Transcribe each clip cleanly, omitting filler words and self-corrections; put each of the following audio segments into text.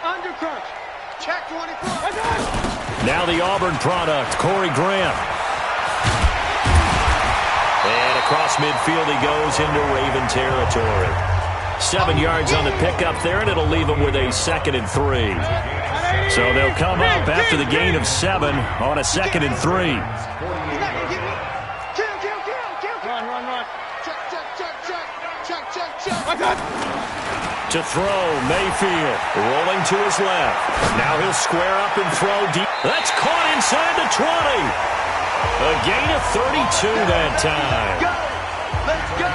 Undercrush. Check 24. Now the Auburn product, Corey Grant. And across midfield he goes into Raven territory. 7 yards on the pickup there, and it'll leave him with a 2nd and 3. So they'll come up after the gain of 7 on a 2nd and 3. Run. Check. To throw, Mayfield rolling to his left. Now he'll square up and throw deep. That's caught inside the 20. A gain of 32 that time. Let's go.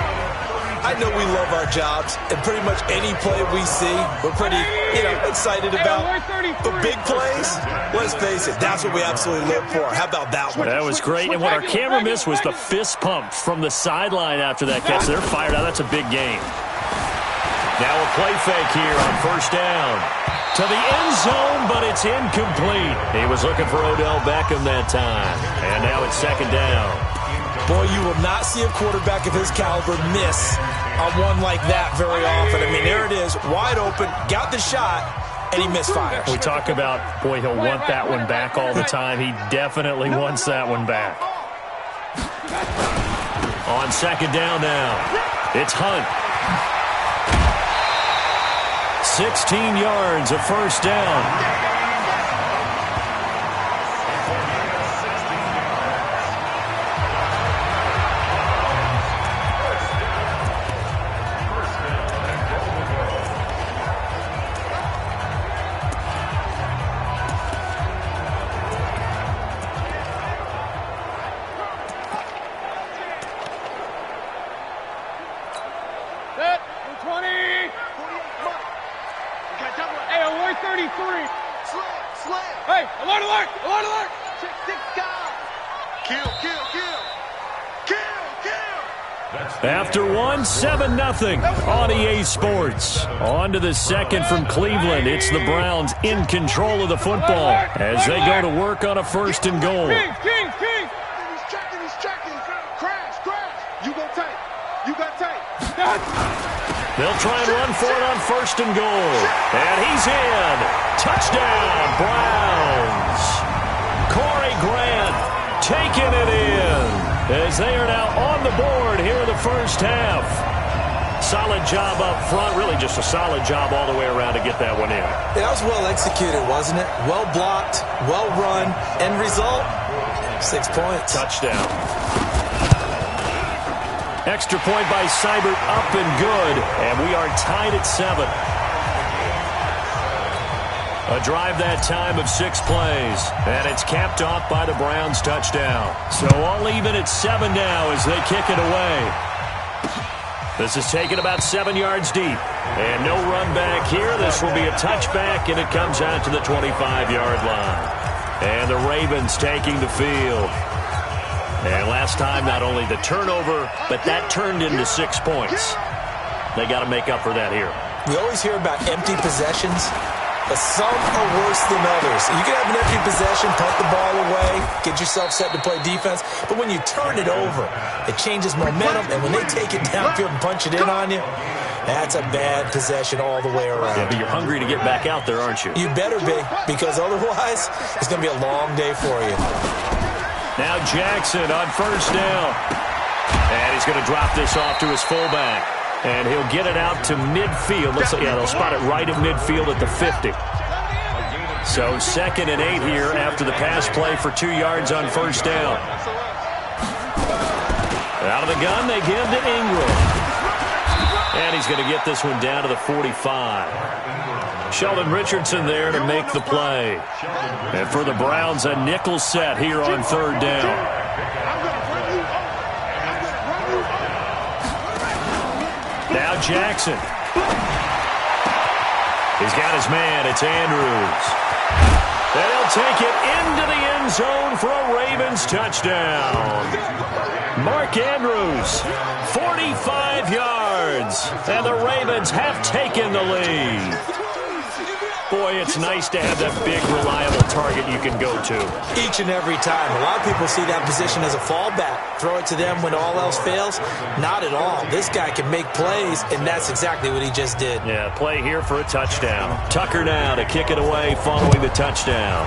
I know we love our jobs, and pretty much any play we see, we're pretty, excited about. But big plays, let's face it, that's what we absolutely live for. How about that one? That was great, and what our camera missed was the fist pump from the sideline after that catch. They're fired out. That's a big game. Now a play fake here on 1st down. To the end zone, but it's incomplete. He was looking for Odell Beckham that time. And now it's 2nd down. Boy, you will not see a quarterback of his caliber miss on one like that very often. I mean, there it is, wide open, got the shot, and he misfires. We talk about, boy, he'll want that one back all the time. He definitely wants that one back. On 2nd down now, it's Hunt. 16 yards, a 1st down. After one, 7-0 on EA Sports. On to the 2nd from Cleveland. It's the Browns in control of the football as they go to work on a 1st and goal. King. He's checking. Crash. You got tight. They'll try and run for it on 1st and goal. And he's in. Touchdown, Browns. Corey Grant taking it in. As they are now on the board here in the 1st half. Solid job up front. Really just a solid job all the way around to get that one in. That was well executed, wasn't it? Well blocked, well run. End result, 6 points. Touchdown. Extra point by Seibert, up and good. And we are tied at 7. A drive that time of 6 plays. And it's capped off by the Browns touchdown. So all even at 7 now as they kick it away. This is taken about 7 yards deep. And no run back here. This will be a touchback, and it comes out to the 25-yard line. And the Ravens taking the field. And last time, not only the turnover, but that turned into 6 points. They got to make up for that here. We always hear about empty possessions. But some are worse than others. You can have an empty possession, punt the ball away, get yourself set to play defense. But when you turn it over, it changes momentum. And when they take it downfield and punch it in on you, that's a bad possession all the way around. Yeah, but you're hungry to get back out there, aren't you? You better be, because otherwise it's going to be a long day for you. Now Jackson on 1st down. And he's going to drop this off to his fullback. And he'll get it out to midfield. They'll spot it right at midfield at the 50. So 2nd and 8 here after the pass play for 2 yards on 1st down. Out of the gun, they give to Ingram. And he's going to get this one down to the 45. Sheldon Richardson there to make the play. And for the Browns, a nickel set here on 3rd down. Now Jackson. He's got his man. It's Andrews. And he'll take it into the end zone for a Ravens touchdown. Mark Andrews, 45 yards. And the Ravens have taken the lead. Boy, it's nice to have that big, reliable target you can go to. Each and every time. A lot of people see that position as a fallback. Throw it to them when all else fails. Not at all. This guy can make plays, and that's exactly what he just did. Yeah, play here for a touchdown. Tucker now to kick it away following the touchdown.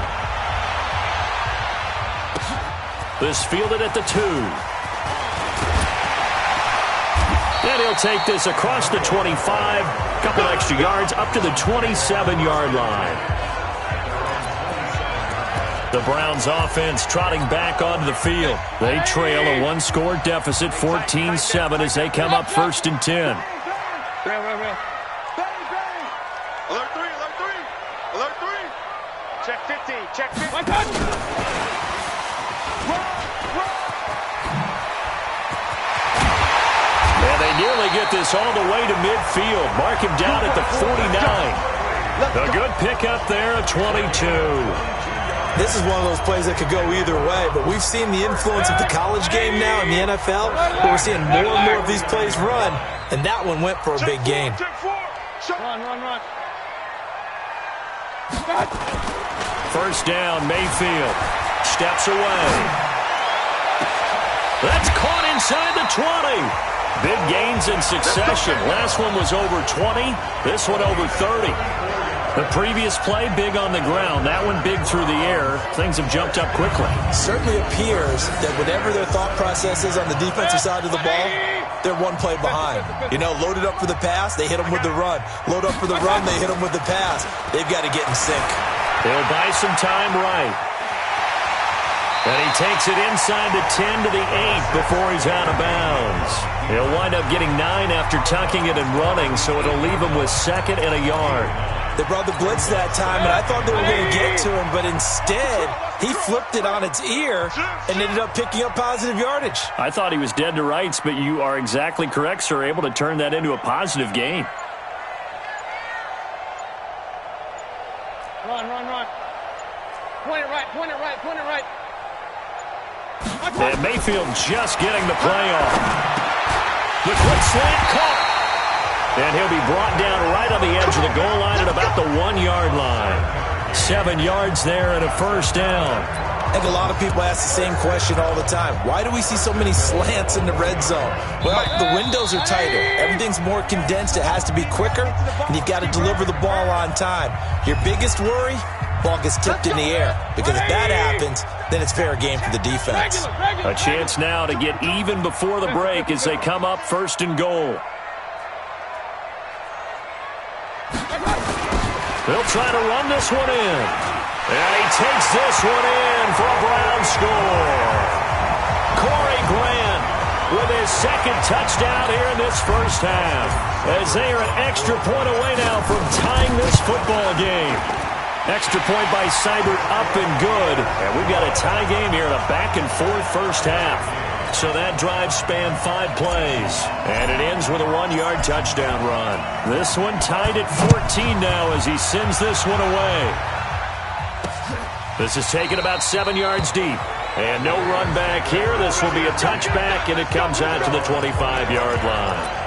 This fielded at the 2. And he'll take this across the 25. Couple extra yards up to the 27-yard line. The Browns offense trotting back onto the field. They trail a one-score deficit, 14-7, as they come up 1st and 10. Alert 3, alert 3, alert 3. Check 50, check 50. My God. And they nearly get this all the way to midfield. Mark him down at the 49. A good pickup there at 22. This is one of those plays that could go either way, but we've seen the influence of the college game now in the NFL, where we're seeing more and more of these plays run, and that one went for a big gain. Run. First down, Mayfield. Steps away. That's caught inside the 20. Big gains in succession. Last one was over 20. This one over 30. The previous play, big on the ground. That one big through the air. Things have jumped up quickly. Certainly appears that whatever their thought process is on the defensive side of the ball, they're one play behind. You know, loaded up for the pass, they hit them with the run. Load up for the run, they hit them with the pass. They've got to get in sync. They'll buy some time right. And he takes it inside the 10 to the 8 before he's out of bounds. He'll wind up getting 9 after tucking it and running, so it'll leave him with 2nd and a yard. They brought the blitz that time, and I thought they were going to get to him, but instead, he flipped it on its ear and ended up picking up positive yardage. I thought he was dead to rights, but you are exactly correct, sir, able to turn that into a positive gain. Run. Point it right. And Mayfield just getting the play off. The quick slant caught. And he'll be brought down right on the edge of the goal line at about the 1-yard line. 7 yards there and a first down. I think a lot of people ask the same question all the time. Why do we see so many slants in the red zone? Well, the windows are tighter. Everything's more condensed. It has to be quicker, and you've got to deliver the ball on time. Your biggest worry? Ball gets tipped in the air, because if that happens, then it's fair game for the defense. A chance now to get even before the break as they come up 1st and goal. They'll try to run this one in. And he takes this one in for a Brown score. Corey Grant with his 2nd touchdown here in this first half, as they are an extra point away now from tying this football game. Extra point by Seibert up and good. And we've got a tie game here in a back-and-forth first half. So that drive spanned 5 plays. And it ends with a 1-yard touchdown run. This one tied at 14 now as he sends this one away. This is taken about 7 yards deep. And no run back here. This will be a touchback, and it comes out to the 25-yard line.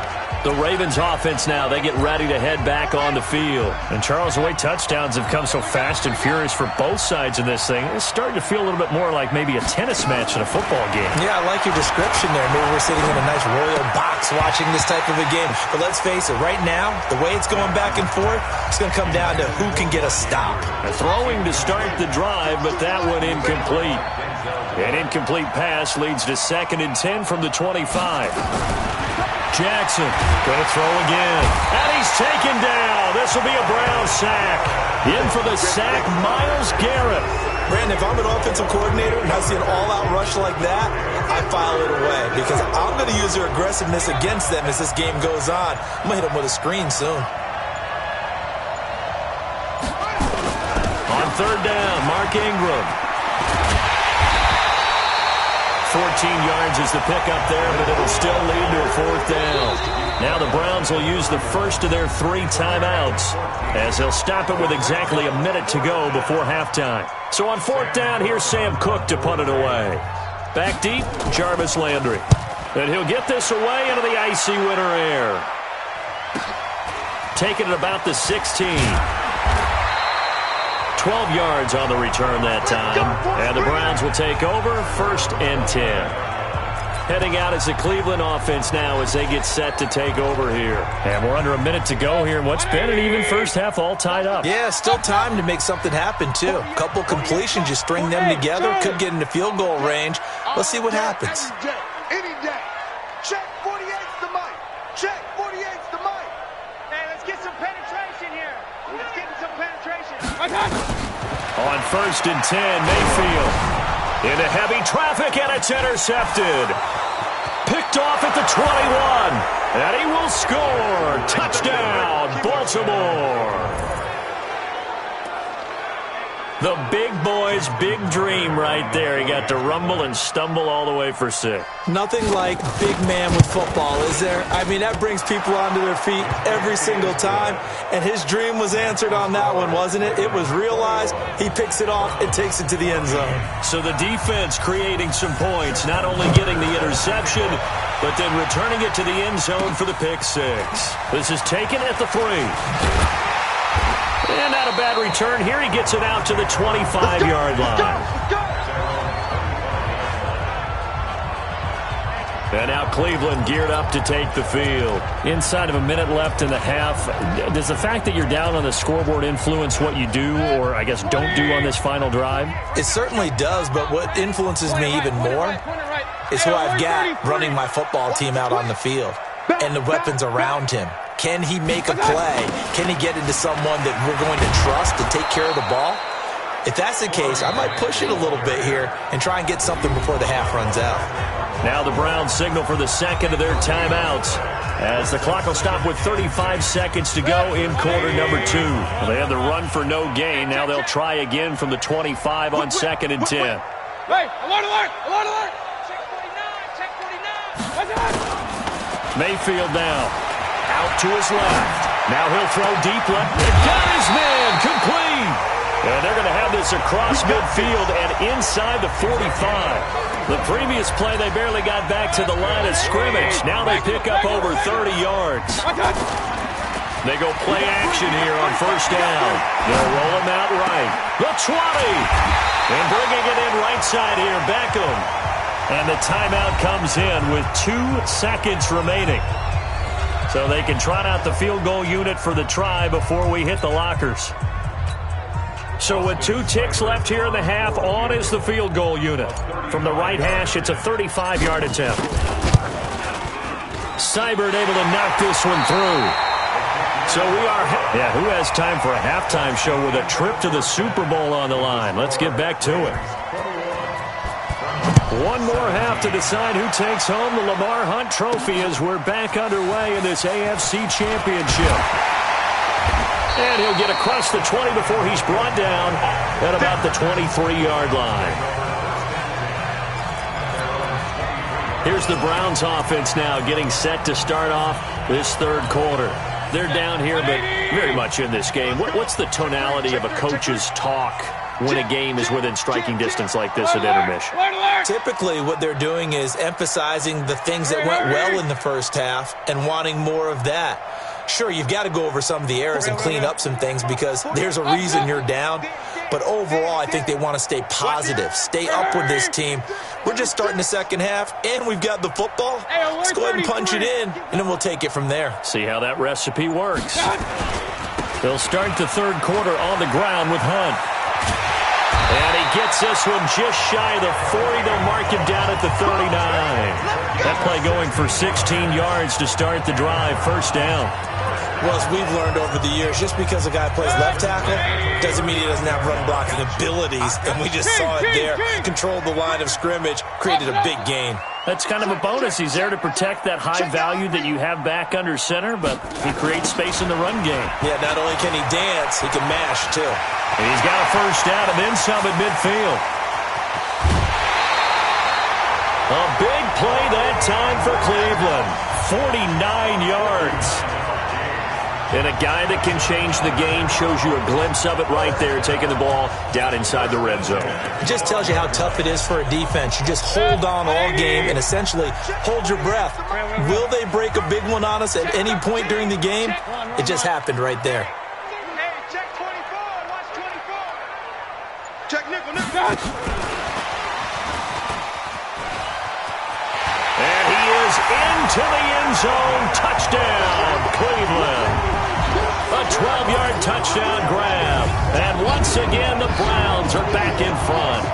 The Ravens offense now, they get ready to head back on the field. And Charles, the way touchdowns have come so fast and furious for both sides in this thing, it's starting to feel a little bit more like maybe a tennis match than a football game. Yeah, I like your description there. Maybe we're sitting in a nice royal box watching this type of a game. But let's face it, right now, the way it's going back and forth, it's going to come down to who can get a stop. A throwing to start the drive, but that one incomplete. An incomplete pass leads to 2nd and 10 from the 25. Jackson going to throw again. And he's taken down. This will be a Brown sack. In for the sack, Myles Garrett. Brandon, if I'm an offensive coordinator and I see an all-out rush like that, I file it away because I'm going to use their aggressiveness against them as this game goes on. I'm going to hit them with a screen soon. On 3rd down, Mark Ingram. 14 yards is the pickup there, but it'll still lead to a 4th down. Now the Browns will use the first of their 3 timeouts as they'll stop it with exactly a minute to go before halftime. So on 4th down, here's Sam Cook to punt it away. Back deep, Jarvis Landry. And he'll get this away into the icy winter air. Taking it about the 16. 12 yards on the return that time. And the Browns will take over 1st and 10. Heading out as the Cleveland offense now as they get set to take over here. And we're under a minute to go here in what's been an even first half, all tied up. Yeah, still time to make something happen, too. Couple completions, you string them together, could get into field goal range. Let's see what happens. Any day. Check 48's the mic. Check 48's the mic. Hey, let's get some penetration here. Let's get some penetration. On 1st and 10, Mayfield into heavy traffic, and it's intercepted. Picked off at the 21, and he will score. Touchdown, Baltimore. The big boy's big dream right there. He got to rumble and stumble all the way for 6. Nothing like big man with football, is there? I mean, that brings people onto their feet every single time, and his dream was answered on that one, wasn't it? It was realized. He picks it off and takes it to the end zone. So the defense creating some points, not only getting the interception, but then returning it to the end zone for the pick 6. This is taken at the 3. And not a bad return here. He gets it out to the 25-yard line. And now Cleveland geared up to take the field. Inside of a minute left in the half, does the fact that you're down on the scoreboard influence what you do, or I guess don't do on this final drive? It certainly does, but what influences me even more is who I've got running my football team out on the field and the weapons around him. Can he make a play? Can he get into someone that we're going to trust to take care of the ball? If that's the case, I might push it a little bit here and try and get something before the half runs out. Now the Browns signal for the second of their timeouts as the clock will stop with 35 seconds to go in quarter number 2. They had the run for no gain. Now they'll try again from the 25 on 2nd and 10. Hey, alert, alert, alert, alert. Check 49, check 49. Mayfield now. Out to his left. Now he'll throw deep left. Got his man. Complete. And they're going to have this across midfield and inside the 45. The previous play, they barely got back to the line of scrimmage. Now they pick up over 30 yards. They go play action here on 1st down. They'll roll him out right. The 20. And bringing it in right side here, Beckham. And the timeout comes in with 2 seconds remaining. So they can trot out the field goal unit for the try before we hit the lockers. So with 2 ticks left here in the half, on is the field goal unit. From the right hash, it's a 35-yard attempt. Seibert able to knock this one through. So we are, who has time for a halftime show with a trip to the Super Bowl on the line? Let's get back to it. One more half to decide who takes home the Lamar Hunt Trophy as we're back underway in this AFC Championship. And he'll get across the 20 before he's brought down at about the 23-yard line. Here's the Browns offense now getting set to start off this 3rd quarter. They're down here, but very much in this game. What's the tonality of a coach's talk when a game is within striking distance like this at intermission? Typically, what they're doing is emphasizing the things that went well in the first half and wanting more of that. Sure, you've got to go over some of the errors and clean up some things because there's a reason you're down. But overall, I think they want to stay positive, stay up with this team. We're just starting the second half, and we've got the football. Let's go ahead and punch it in, and then we'll take it from there. See how that recipe works. They'll start the 3rd quarter on the ground with Hunt. And he gets this one just shy of the 40. They'll mark him down at the 39. That play going for 16 yards to start the drive. 1st down. Well, as we've learned over the years, just because a guy plays left tackle doesn't mean he doesn't have run-blocking abilities. And we just saw it there. Controlled the line of scrimmage, created a big gain. That's kind of a bonus. He's there to protect that high value that you have back under center, but he creates space in the run game. Yeah, not only can he dance, he can mash, too. And he's got a 1st down and then some at midfield. A big play that time for Cleveland. 49 yards. And a guy that can change the game, shows you a glimpse of it right there, taking the ball down inside the red zone. It just tells you how tough it is for a defense. You just hold on all game and essentially hold your breath. Will they break a big one on us at any point during the game? It just happened right there. Hey, check 24, watch 24. And he is into the end zone. Touchdown, Cleveland. A 12-yard touchdown grab. And once again, the Browns are back in front.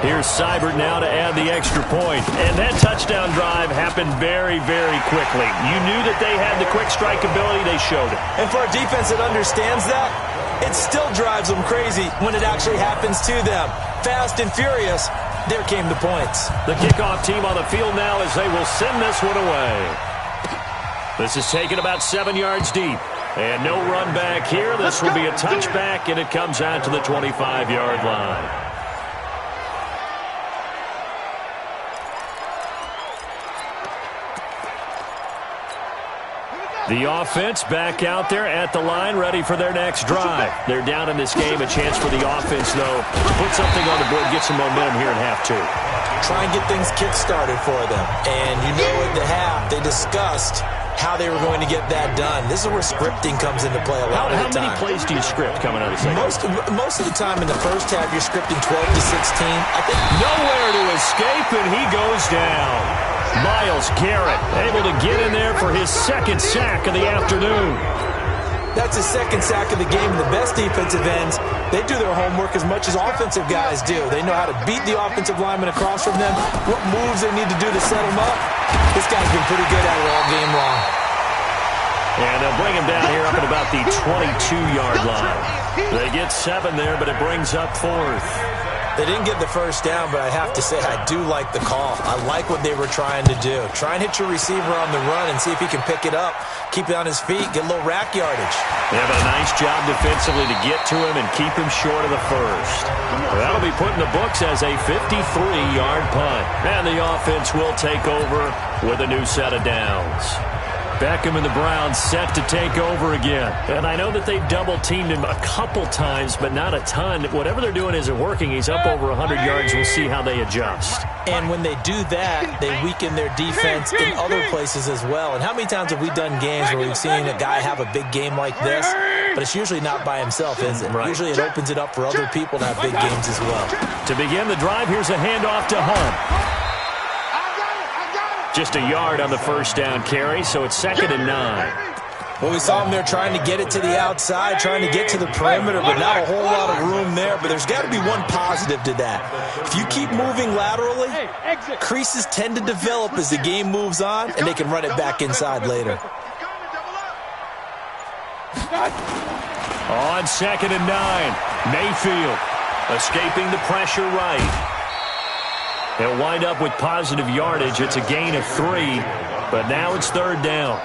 Here's Seibert now to add the extra point. And that touchdown drive happened very, very quickly. You knew that they had the quick strike ability. They showed it. And for a defense that understands that, it still drives them crazy when it actually happens to them. Fast and furious, there came the points. The kickoff team on the field now as they will send this one away. This is taken about 7 yards deep. And no run back here. This will be a touchback, and it comes out to the 25-yard line. The offense back out there at the line, ready for their next drive. They're down in this game. A chance for the offense, though, to put something on the board, get some momentum here in half two. Try and get things kick-started for them. And you know at the half, they discussed how they were going to get that done. This is where scripting comes into play a lot of the time. How many plays do you script coming out of the second? Most of the time in the first half, you're scripting 12 to 16. I think nowhere to escape, and he goes down. Myles Garrett able to get in there for his second sack of the afternoon. That's his second sack of the game. The best defensive ends, they do their homework as much as offensive guys do. They know how to beat the offensive lineman across from them, what moves they need to do to set them up. This guy's been pretty good at it all game long. And they'll bring him down here up at about the 22-yard line. They get 7 there, but it brings up 4th. They didn't get the first down, but I have to say I do like the call. I like what they were trying to do. Try and hit your receiver on the run and see if he can pick it up, keep it on his feet, get a little rack yardage. They have a nice job defensively to get to him and keep him short of the first. That'll be put in the books as a 53-yard punt. And the offense will take over with a new set of downs. Beckham and the Browns set to take over again. And I know that they've double-teamed him a couple times, but not a ton. Whatever they're doing isn't working. He's up over 100 yards. We'll see how they adjust. And when they do that, they weaken their defense in other places as well. And how many times have we done games where we've seen a guy have a big game like this, but it's usually not by himself, is it? Right. Usually it opens it up for other people to have big games as well. To begin the drive, here's a handoff to Hunt. Just a yard on the first down carry, so it's 2nd and 9. Well, we saw him there trying to get it to the outside, trying to get to the perimeter, but not a whole lot of room there. But there's got to be one positive to that. If you keep moving laterally, creases tend to develop as the game moves on, and they can run it back inside later. On 2nd and 9, Mayfield escaping the pressure right. They'll wind up with positive yardage. It's a gain of 3, but now it's 3rd down.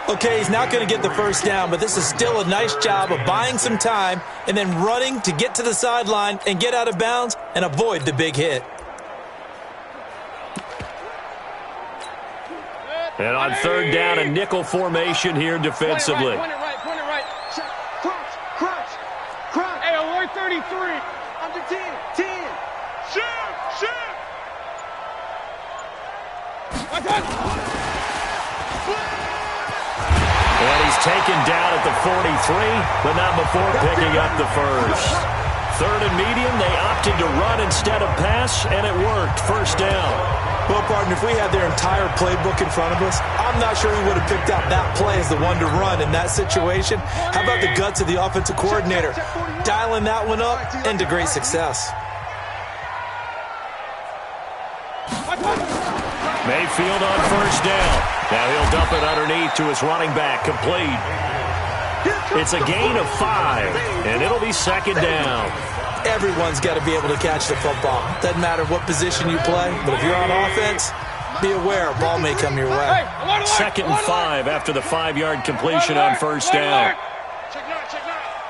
Okay, he's not going to get the first down, but this is still a nice job of buying some time and then running to get to the sideline and get out of bounds and avoid the big hit. And on 3rd down, a nickel formation here defensively. Point it right. Crunch. Hey, alert 33. Under 10. Shoot. And he's taken down at the 43, but not before picking up the first. 3rd and medium, they opted to run instead of pass, and it worked. First down. Well, partner, if we had their entire playbook in front of us, I'm not sure we would have picked out that play as the one to run in that situation. How about the guts of the offensive coordinator? Dialing that one up into great success. Mayfield on first down. Now he'll dump it underneath to his running back, complete. It's a gain of 5, and it'll be 2nd down. Everyone's got to be able to catch the football. Doesn't matter what position you play, but if you're on offense, be aware a ball may come your way. 2nd and 5 after the 5-yard completion on first down.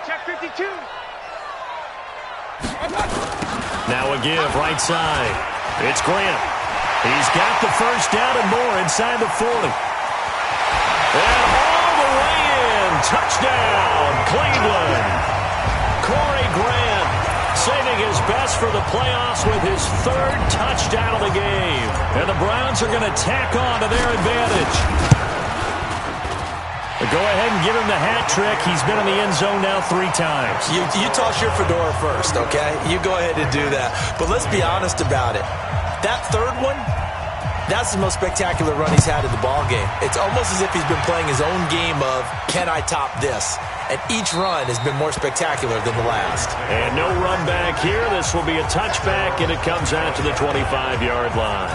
Check 52. Now a give right side. It's Grant. He's got the first down and more inside the 40. And all the way in. Touchdown, Cleveland. Corey Grant saving his best for the playoffs with his 3rd touchdown of the game. And the Browns are going to tack on to their advantage. go ahead and give him the hat trick. He's been in the end zone now 3 times. You toss your fedora first, okay? You go ahead and do that. But let's be honest about it. That third one, that's the most spectacular run he's had in the ballgame. It's almost as if he's been playing his own game of, can I top this? And each run has been more spectacular than the last. And no run back here. This will be a touchback, and it comes out to the 25-yard line.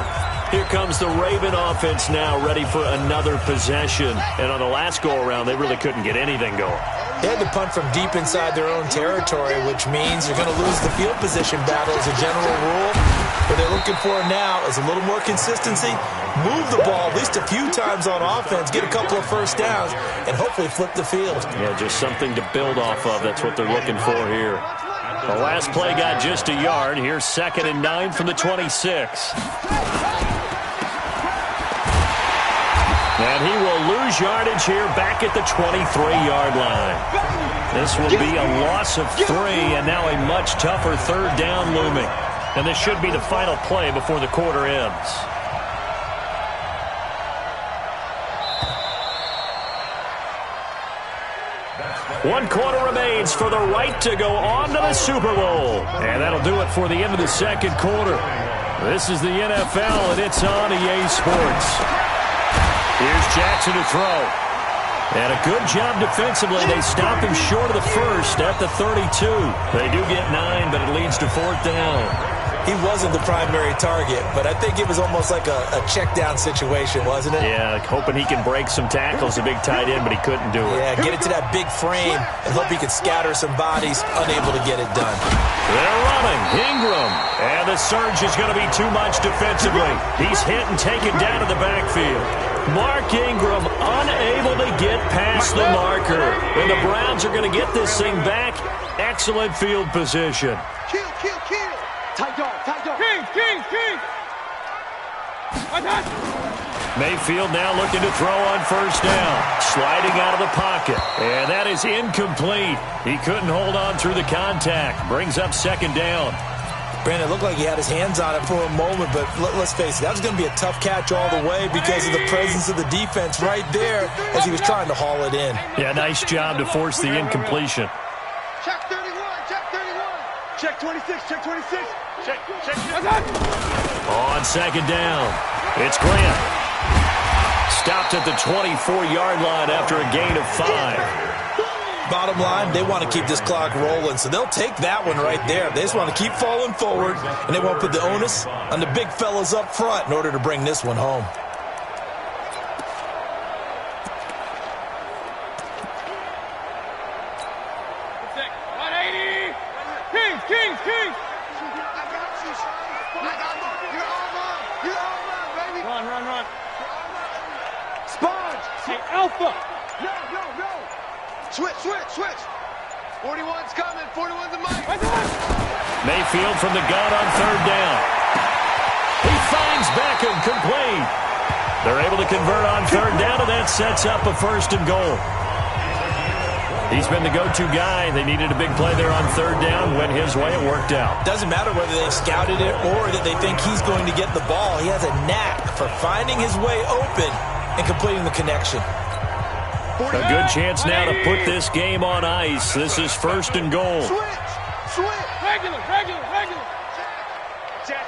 Here comes the Raven offense now, ready for another possession. And on the last go-around, they really couldn't get anything going. They had to punt from deep inside their own territory, which means you're going to lose the field position battle as a general rule. What they're looking for now is a little more consistency, move the ball at least a few times on offense, get a couple of first downs, and hopefully flip the field. Yeah, just something to build off of. That's what they're looking for here. The last play got just a yard. Here's 2nd and 9 from the 26. And he will lose yardage here back at the 23-yard line. This will be a loss of 3, and now a much tougher 3rd down looming. And this should be the final play before the quarter ends. One quarter remains for the right to go on to the Super Bowl. And that'll do it for the end of the 2nd quarter. This is the NFL, and it's on EA Sports. Here's Jackson to throw. And a good job defensively. They stop him short of the first at the 32. They do get 9, but it leads to 4th down. He wasn't the primary target, but I think it was almost like a check-down situation, wasn't it? Yeah, hoping he can break some tackles, a big tight end, but he couldn't do it. Yeah, get it to that big frame and hope he could scatter some bodies, unable to get it done. They're running. Ingram. And the surge is going to be too much defensively. He's hit and taken down to the backfield. Mark Ingram unable to get past the marker. And the Browns are going to get this thing back. Excellent field position. Kill. Tight dog. King. Mayfield now looking to throw on 1st down. Sliding out of the pocket. And that is incomplete. He couldn't hold on through the contact. Brings up 2nd down. Brandon, it looked like he had his hands on it for a moment, but let's face it, that was going to be a tough catch all the way because of the presence of the defense right there as he was trying to haul it in. Yeah, nice job to force the incompletion. Check 31. Check 26. Check. On 2nd down, it's Grant. Stopped at the 24-yard line after a gain of 5. Bottom line, they want to keep this clock rolling, so they'll take that one right there. They just want to keep falling forward, and they won't put the onus on the big fellas up front in order to bring this one home. King. Run. Sponge. Hey, Alpha. No. Switch. 41's coming. 41's in mine. Mayfield from the gun on 3rd down. He finds Beckham, complete. They're able to convert on 3rd down, and that sets up a 1st and goal. He's been the go-to guy. They needed a big play there on 3rd down. Went his way. It worked out. Doesn't matter whether they've scouted it or that they think he's going to get the ball. He has a knack for finding his way open and completing the connection. A good chance now to put this game on ice. This is 1st and goal. Switch. Regular. Check.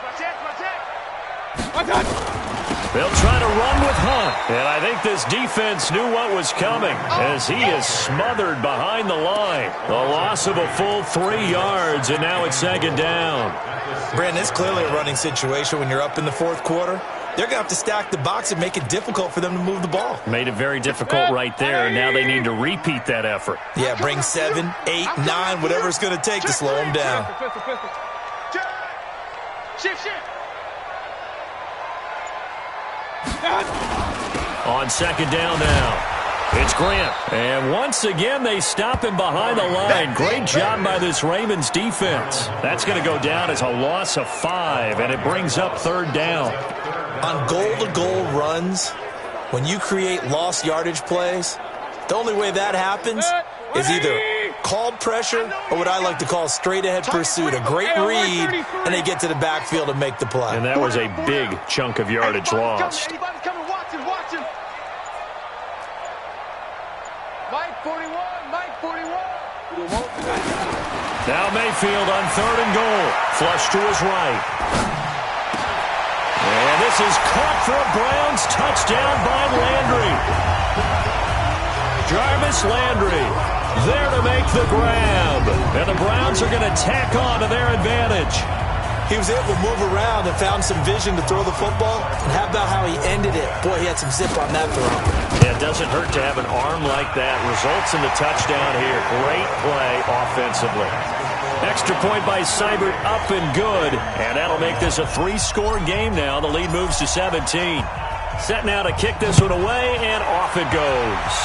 They'll try to run with Hunt. And I think this defense knew what was coming as he is smothered behind the line. The loss of a full 3 yards, and now it's 2nd down. Brandon, it's clearly a running situation when you're up in the 4th quarter. They're going to have to stack the box and make it difficult for them to move the ball. Made it very difficult right there, and now they need to repeat that effort. Yeah, bring 7, 8, 9, whatever it's going to take to slow them down. Shift. On 2nd down now, it's Grant. And once again, they stop him behind the line. Great job by this Ravens defense. That's going to go down as a loss of 5, and it brings up 3rd down. On goal-to-goal runs, when you create lost yardage plays, the only way that happens is either called pressure or what I like to call straight-ahead pursuit. A great read, and they get to the backfield and make the play. And that was a big chunk of yardage lost. Anybody's coming. Watch him. Mike 41, Mike 41. Now Mayfield on 3rd and goal. Flush to his right. And this is caught for a Browns touchdown by Landry. Jarvis Landry there to make the grab. And the Browns are going to tack on to their advantage. He was able to move around and found some vision to throw the football. And how about how he ended it? Boy, he had some zip on that throw. Yeah, it doesn't hurt to have an arm like that. Results in the touchdown here. Great play offensively. Extra point by Seibert, up and good. And that'll make this a 3-score game now. The lead moves to 17. Set now to kick this one away, and off it goes.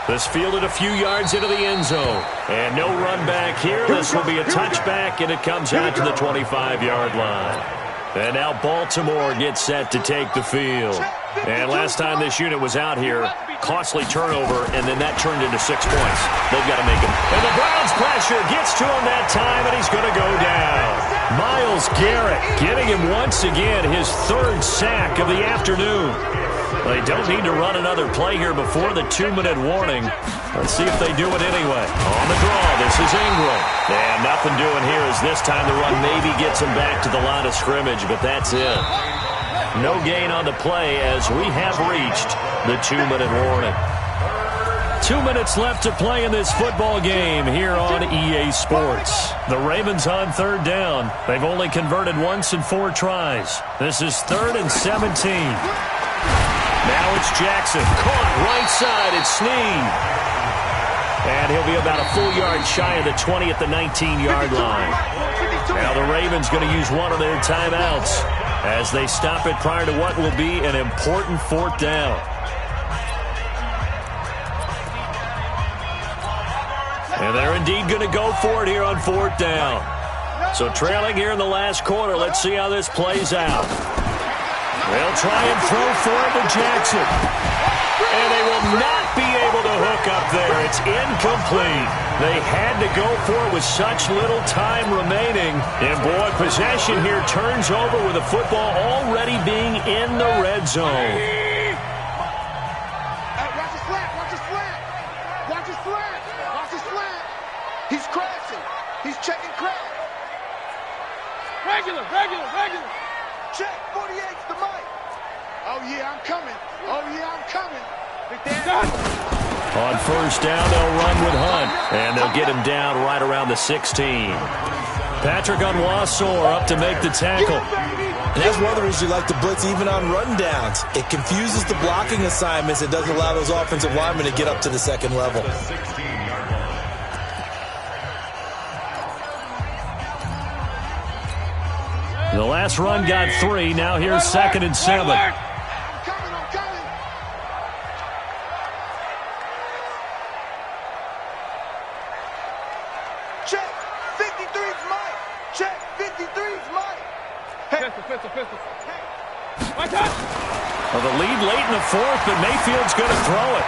This fielded a few yards into the end zone. And no run back here. This will be a touchback, and it comes out to the 25-yard line. And now Baltimore gets set to take the field. And last time this unit was out here, costly turnover, and then that turned into 6 points. They've got to make it. And the Browns pressure gets to him that time, and he's going to go down. Myles Garrett getting him once again, his 3rd sack of the afternoon. They don't need to run another play here before the 2-minute warning. Let's see if they do it anyway. On the draw, this is Ingram. And nothing doing here as this time the run maybe gets him back to the line of scrimmage, but that's it. No gain on the play as we have reached the 2-minute warning. 2 minutes left to play in this football game here on EA Sports. The Ravens on 3rd down. They've only converted once in 4 tries. This is 3rd and 17. Now it's Jackson. Caught right side. It's Snead. And he'll be about a full yard shy of the 20 at the 19-yard line. Now the Ravens going to use one of their timeouts as they stop it prior to what will be an important 4th down. And they're indeed going to go for it here on 4th down. So trailing here in the last quarter. Let's see how this plays out. They'll try and throw for it to Jackson. And they will not be able to hook up there. It's incomplete. They had to go for it with such little time remaining. And, boy, possession here turns over with the football already being in the red zone. Hey, watch his flat, watch his flat. Watch his flat, watch his flat. He's crashing. He's checking crash. Regular. Check, 48's the mic. Oh, yeah, I'm coming. Oh, yeah, I'm coming. On 1st down, they'll run with Hunt. And they'll get him down right around the 16. Patrick Onwuasor up to make the tackle. And that's one of the reasons you like to blitz even on rundowns. It confuses the blocking assignments. It doesn't allow those offensive linemen to get up to the 2nd level. The last run got 3. Now here's 2nd and 7. I'm coming. Check, 53's Mike. Check, 53's Mike. Hey. Pistol. My touch. Well, the lead late in the 4th, but Mayfield's going to throw it.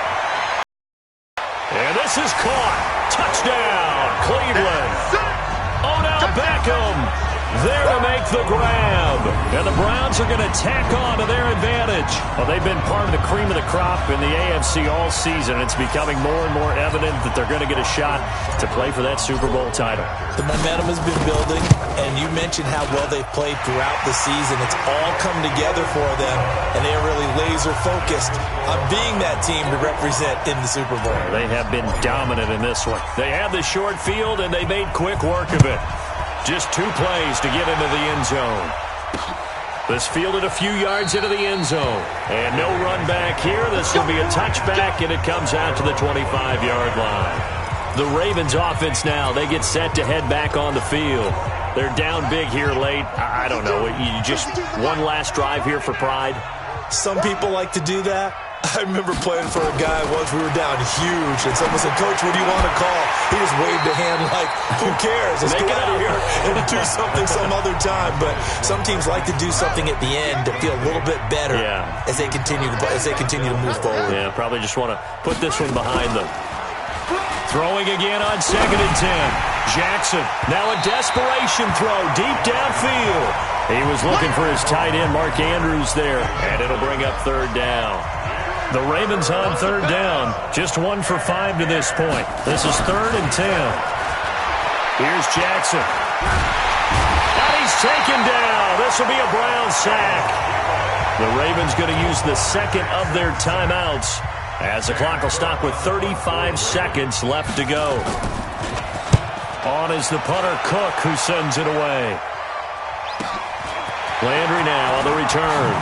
And this is caught. Touchdown, Cleveland. Odell Beckham there to make the grab. And the Browns are going to tack on to their advantage. Well, they've been part of the cream of the crop in the AFC all season. It's becoming more and more evident that they're going to get a shot to play for that Super Bowl title. The momentum has been building, and you mentioned how well they've played throughout the season. It's all come together for them, and they're really laser-focused on being that team to represent in the Super Bowl. They have been dominant in this one. They have the short field, and they made quick work of it. Just 2 plays to get into the end zone. This fielded a few yards into the end zone. And no run back here. This will be a touchback, and it comes out to the 25-yard line. The Ravens offense now, they get set to head back on the field. They're down big here late. I don't know. You just one last drive here for pride. Some people like to do that. I remember playing for a guy once. We were down huge, and someone said, "Coach, what do you want to call?" He just waved a hand like, "Who cares? Let's get out of here and do something some other time." But some teams like to do something at the end to feel a little bit better as they continue to move forward. Yeah, probably just want to put this one behind them. Throwing again on 2nd and 10. Jackson, now a desperation throw deep downfield. He was looking for his tight end, Mark Andrews, there, and it'll bring up 3rd down. The Ravens on third down. Just 1 for 5 to this point. This is 3rd and 10. Here's Jackson. And he's taken down. This will be a Brown sack. The Ravens going to use the second of their timeouts as the clock will stop with 35 seconds left to go. On is the punter, Cook, who sends it away. Landry now on the return.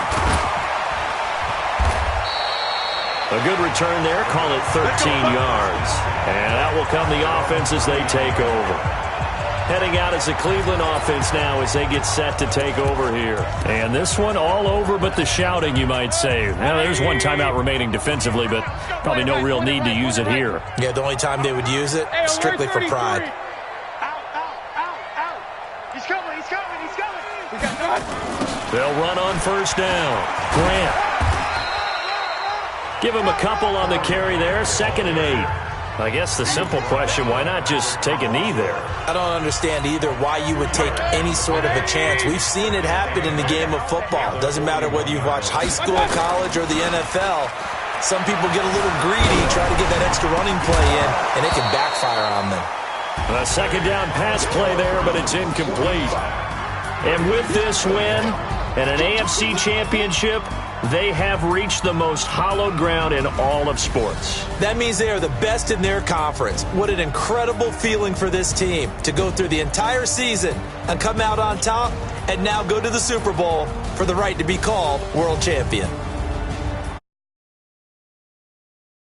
A good return there. Call it 13 yards. And that will come the offense as they take over. Heading out as the Cleveland offense now as they get set to take over here. And this one all over but the shouting, you might say. Now, there's one timeout remaining defensively, but probably no real need to use it here. Yeah, the only time they would use it, strictly for pride. Out. He's coming. We got none. They'll run on first down. Grant. Give him a couple on the carry there. 2nd and 8. I guess the simple question, why not just take a knee there? I don't understand either why you would take any sort of a chance. We've seen it happen in the game of football. It doesn't matter whether you've watched high school, college, or the NFL. Some people get a little greedy, try to get that extra running play in, and it can backfire on them. A 2nd down pass play there, but it's incomplete. And with this win and an AFC championship, they have reached the most hallowed ground in all of sports. That means they are the best in their conference. What an incredible feeling for this team to go through the entire season and come out on top and now go to the Super Bowl for the right to be called world champion.